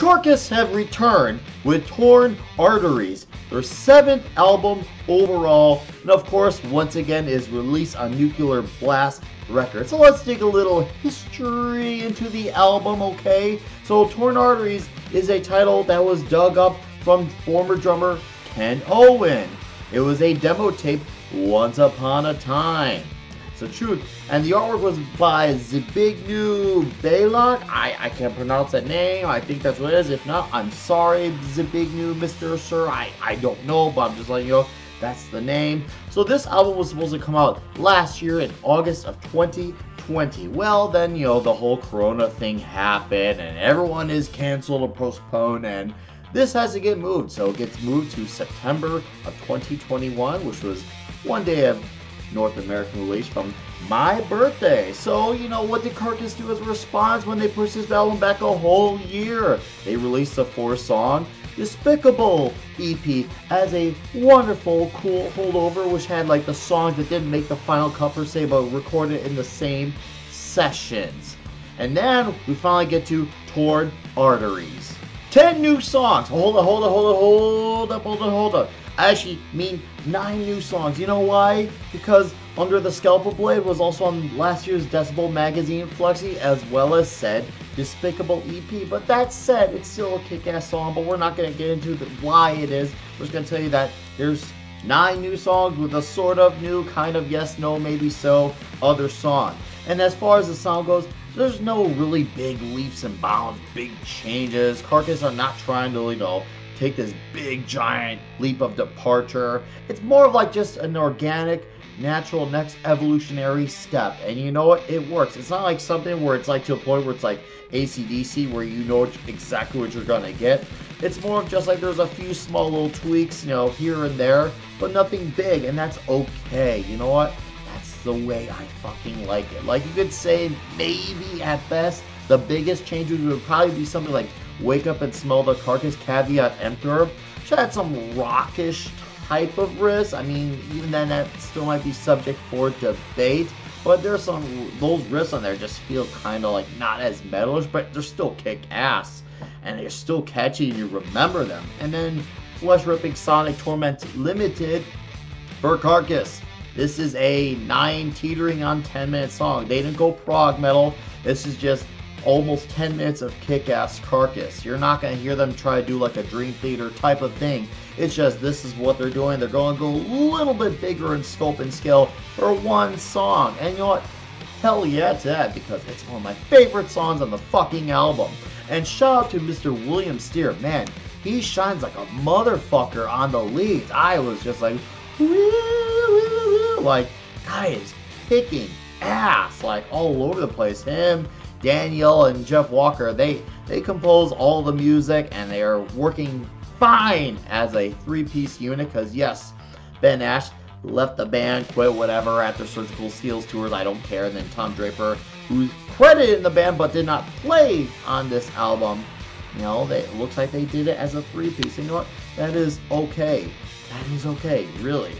Carcass have returned with Torn Arteries, their 7th album overall, and of course, once again, is released on Nuclear Blast Records. So let's dig a little history into the album, okay? So Torn Arteries is a title that was dug up from former drummer Ken Owen. It was a demo tape once upon a time. It's the truth. And the artwork was by Zbigniew Balak. I can't pronounce that name. I think that's what it is. If not, I'm sorry, Zbigniew, Mr. Sir. I don't know, but I'm just letting you know that's the name. So this album was supposed to come out last year in August of 2020. Well, then, you know, the whole Corona thing happened and everyone is canceled or postponed, and this has to get moved. So it gets moved to September of 2021, which was one day of North American release from my birthday. So, you know, what did Carcass do as a response when they pushed this album back a whole year? They released a 4-song Despicable EP as a wonderful, cool holdover, which had like the songs that didn't make the final cut per se, but recorded in the same sessions. And then we finally get to Torn Arteries. 10 new songs. Hold up. I actually mean 9 new songs. You know why? Because Under the Scalpel Blade was also on last year's Decibel Magazine Flexi, as well as said Despicable EP. But that said, it's still a kick-ass song, but we're not going to get into why it is. We're just going to tell you that there's 9 new songs with a sort of new, kind of yes, no, maybe so, other song. And as far as the sound goes, there's no really big leaps and bounds, big changes. Carcass are not trying to, you know, take this big giant leap of departure. It's more of like just an organic, natural next evolutionary step. And you know what? It works. It's not like something where it's like to a point where it's like AC/DC where you know exactly what you're gonna get. It's more of just like there's a few small little tweaks, you know, here and there, but nothing big, and that's okay. You know what? That's the way I fucking like it. Like you could say maybe at best the biggest changes would probably be something like Wake Up and Smell the Carcass Caveat Emptor, which had some rockish type of riffs. I mean, even then that still might be subject for debate, but there's some, those riffs on there just feel kind of like not as metalish, but they're still kick-ass, and they're still catchy and you remember them. And then Flesh-Ripping Sonic Torment Limited for Carcass. This is a 9 teetering on 10-minute song. They didn't go prog metal. This is just almost 10 minutes of kick-ass Carcass. You're not going to hear them try to do like a Dream Theater type of thing. It's just this is what they're doing. They're going to go a little bit bigger in scope and scale for one song. And you know what? Hell yeah to that, because it's one of my favorite songs on the fucking album. And shout out to Mr. William Steer. Man, he shines like a motherfucker on the leads. I was just like, like, guy is kicking ass like all over the place. Him, Daniel, and Jeff Walker, they compose all the music, and they are working fine as a 3-piece unit, because yes, Ben Ash left the band, quit, whatever, after Surgical Seals tours, I don't care. And then Tom Draper, who's credited in the band but did not play on this album, you know, it looks like they did it as a 3-piece. You know what? That is okay. That is okay, really.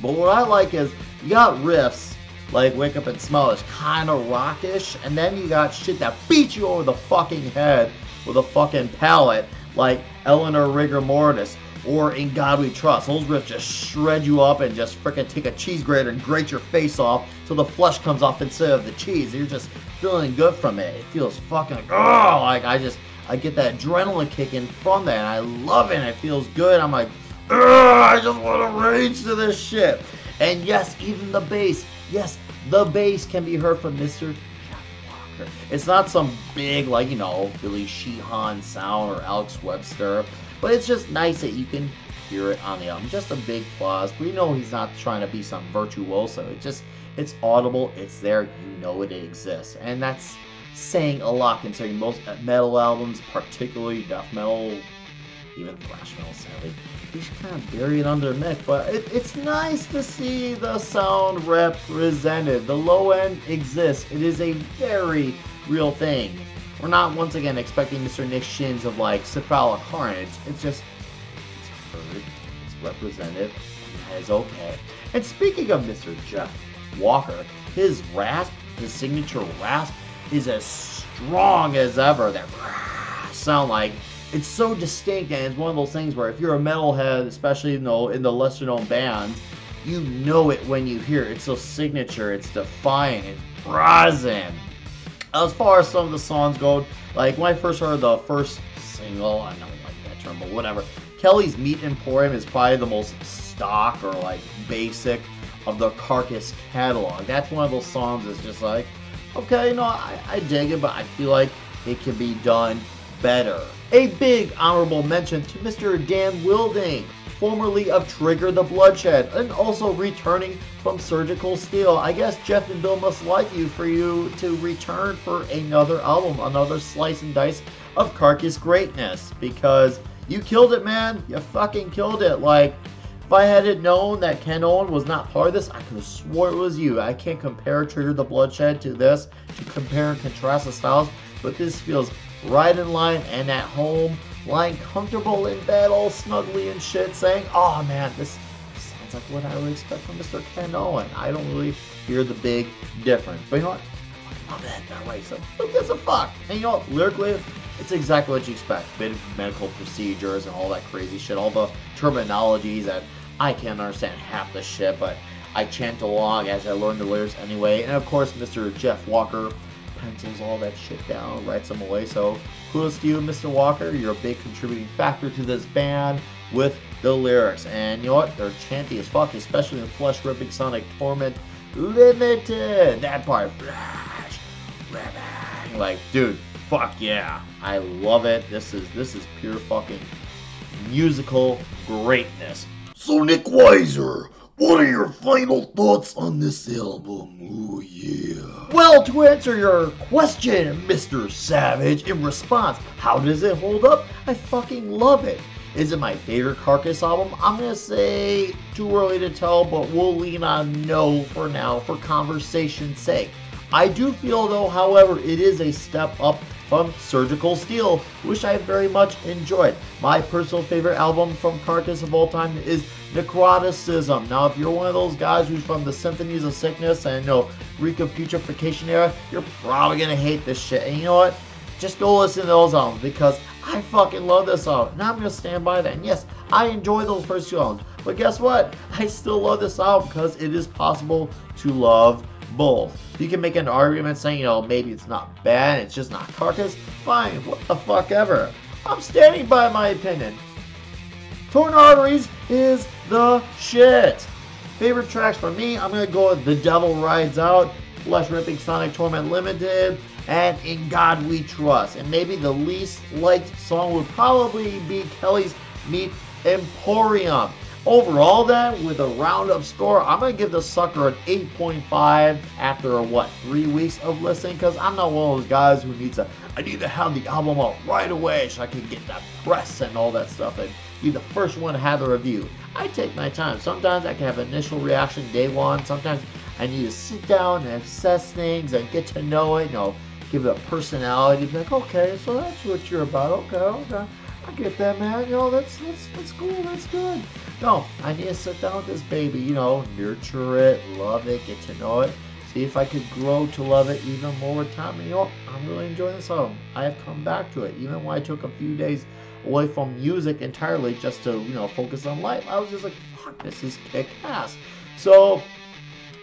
But what I like is, you got riffs like Wake Up and Smell is kind of rockish, and then you got shit that beats you over the fucking head with a fucking pallet, like Eleanor Rigor Mortis or In God We Trust. Those riffs just shred you up and just freaking take a cheese grater and grate your face off so the flesh comes off instead of the cheese. You're just feeling good from it. It feels fucking like, oh, like I get that adrenaline kicking from that, and I love it, and it feels good. I'm like, I just want to rage to this shit. And yes, even the bass. Yes, the bass can be heard from Mr. Jeff Walker. It's not some big, like, you know, Billy Sheehan sound or Alex Webster, but it's just nice that you can hear it on the album. Just a big plus. We know he's not trying to be some virtuoso. It's audible. It's there. You know it exists. And that's saying a lot, considering most metal albums, particularly death metal, even thrash metal, sadly, you just kind of bury it under the neck. But it's nice to see the sound represented. The low end exists. It is a very real thing. We're not once again expecting Mr. Nick Shins of like Cephalic Carnage. It's just, it's heard, it's represented, and that is okay. And speaking of Mr. Jeff Walker, his rasp, his signature rasp, is as strong as ever. That sound like. It's so distinct, and it's one of those things where if you're a metalhead, especially in the lesser known bands, you know it when you hear it. It's so signature, it's defiant, it's brazen. As far as some of the songs go, like when I first heard the first single, I don't like that term, but whatever. Kelly's Meat Emporium is probably the most stock or like basic of the Carcass catalog. That's one of those songs that's just like, okay, I dig it, but I feel like it can be done better. A big honorable mention to Mr. Dan Wilding, formerly of Trigger the Bloodshed, and also returning from Surgical Steel. I guess Jeff and Bill must like you for you to return for another album, another slice and dice of Carcass greatness, because you killed it, man. You fucking killed it. Like, if I had known that Ken Owen was not part of this, I could have swore it was you. I can't compare Trigger the Bloodshed to this, to compare and contrast the styles, but this feels right in line and at home, lying comfortable in bed all snugly and shit, saying, oh man, this sounds like what I would expect from Mr. Ken Owen. I don't really hear the big difference. But you know what? I love it that way, so who gives a fuck? And you know what? Lyrically, it's exactly what you expect. Bit of medical procedures and all that crazy shit, all the terminologies that I can't understand half the shit, but I chant along as I learn the lyrics anyway. And of course, Mr. Jeff Walker pencils all that shit down, writes them away. So kudos to you, Mr. Walker. You're a big contributing factor to this band with the lyrics. And you know what? They're chanty as fuck, especially in Flesh Ripping Sonic Torment Limited. That part, flash, ripping. Like, dude, fuck yeah. I love it. This is pure fucking musical greatness. So Nick Weiser, what are your final thoughts on this album? Oh yeah. Well, to answer your question, Mr. Savage, in response, how does it hold up? I fucking love it. Is it my favorite Carcass album? I'm gonna say too early to tell, but we'll lean on no for now for conversation's sake. I do feel though, however, it is a step up from Surgical Steel, which I very much enjoyed. My personal favorite album from Carcass of all time is Necroticism. Now, if you're one of those guys who's from the Symphonies of Sickness and Reek of Putrefaction era, you're probably gonna hate this shit. And you know what? Just go listen to those albums, because I fucking love this album. And I'm gonna stand by that. And yes, I enjoy those first two albums. But guess what? I still love this album because it is possible to love both. You can make an argument saying, maybe it's not bad, it's just not Carcass. Fine, what the fuck ever. I'm standing by my opinion. Torn Arteries is the shit. Favorite tracks for me, I'm going to go with The Devil Rides Out, Flesh Ripping Sonic Torment Limited, and In God We Trust. And maybe the least liked song would probably be Kelly's Meat Emporium. Overall then, with a roundup score, I'm going to give the sucker an 8.5 after, 3 weeks of listening? Because I'm not one of those guys who I need to have the album out right away so I can get that press and all that stuff and be the first one to have the review. I take my time. Sometimes I can have initial reaction day one. Sometimes I need to sit down and assess things and get to know it, give it a personality. Be like, okay, so that's what you're about. Okay. I get that, man. That's cool. That's good. No, I need to sit down with this baby, nurture it, love it, get to know it, see if I could grow to love it even more with time. And I'm really enjoying this album. I have come back to it, even when I took a few days away from music entirely just to, focus on life. I was just like, fuck, this is kick-ass. So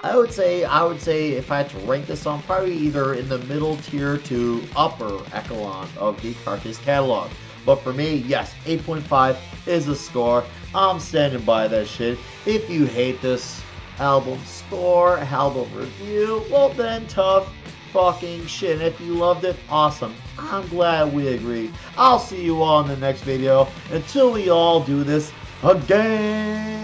I would say if I had to rank this song, probably either in the middle tier to upper echelon of the Carcass catalog. But for me, yes, 8.5 is the score. I'm standing by that shit. If you hate this album score, album review, well then tough fucking shit. And if you loved it, awesome. I'm glad we agreed. I'll see you all in the next video. Until we all do this again.